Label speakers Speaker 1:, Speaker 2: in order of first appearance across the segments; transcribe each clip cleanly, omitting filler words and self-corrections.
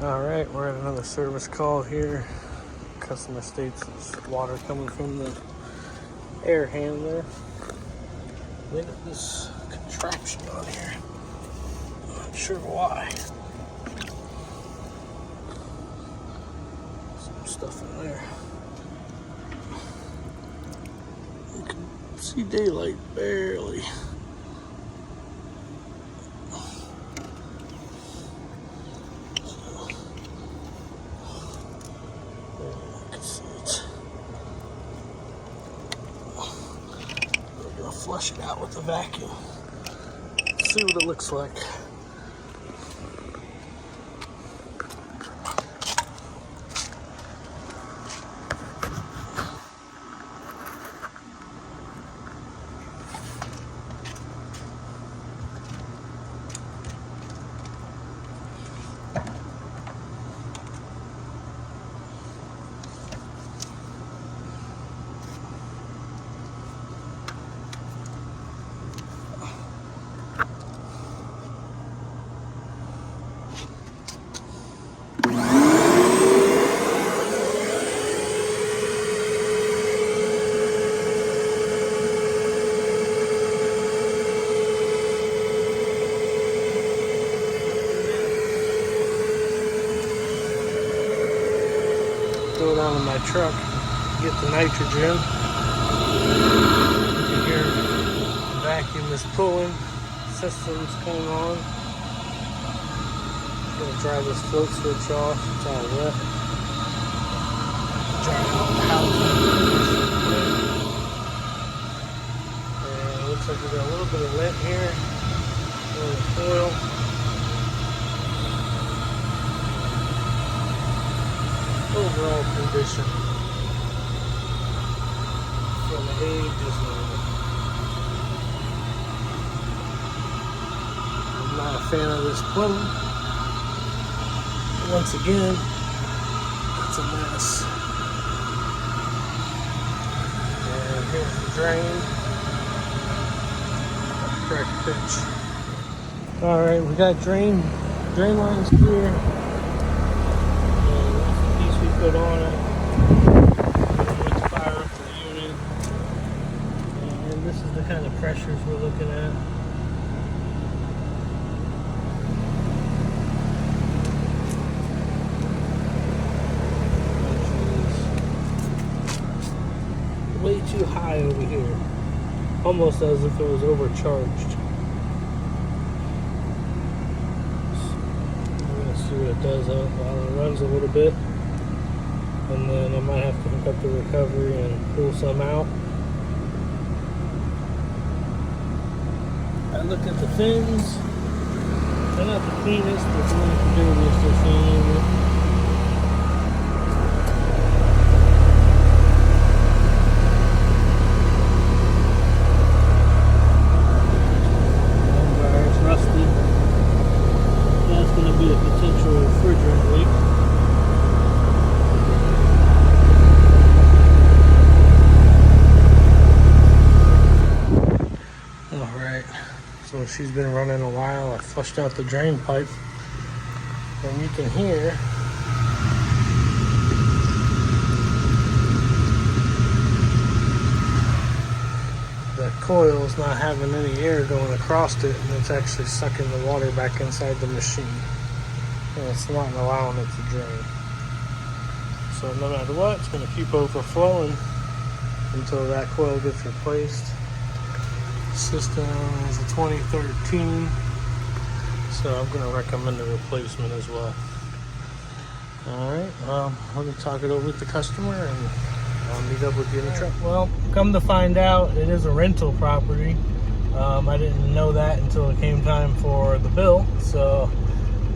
Speaker 1: Alright, we're at another service call here. Customer states it's water coming from the air handler. Look at this contraption on here. I'm not sure why. Some stuff in there. You can see daylight barely. Flush it out with a vacuum. See what it looks like. Throw it on in my truck, get the nitrogen. You can hear the vacuum is pulling, system's coming on. Gonna dry this float switch off, it's all wet. Dry out the housing. And it looks like we got a little bit of lint here, a little coil. Overall condition from ages now. I'm not a fan of this plumbing. Once again, it's a mess. And here's the drain. Correct pitch. Alright, we got drain lines here. Put on it, fire up the unit, and this is the kind of pressures we're looking at. Which is way too high over here, almost as if it was overcharged. We're gonna see what it does while it runs a little bit. And then I might have to hook up the recovery and pull some out. I looked at the fins. They're not the cleanest, but the one can do is just it's rusty. That's going to be a potential refrigerant leak. So she's been running a while. I flushed out the drain pipe, and you can hear the coil's not having any air going across it, and it's actually sucking the water back inside the machine, and it's not allowing it to drain. So no matter what, it's going to keep overflowing until that coil gets replaced. System is a 2013, so I'm going to recommend a replacement as well. Alright, let me talk it over with the customer and I'll meet up with you in the truck. Well, come to find out, it is a rental property. I didn't know that until it came time for the bill, so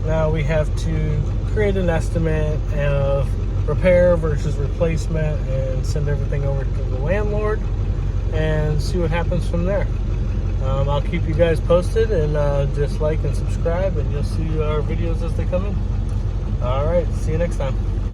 Speaker 1: now we have to create an estimate of repair versus replacement and send everything over to the landlord and see what happens from there. I'll keep you guys posted, and just like and subscribe, and you'll see our videos as they come in. Alright, see you next time.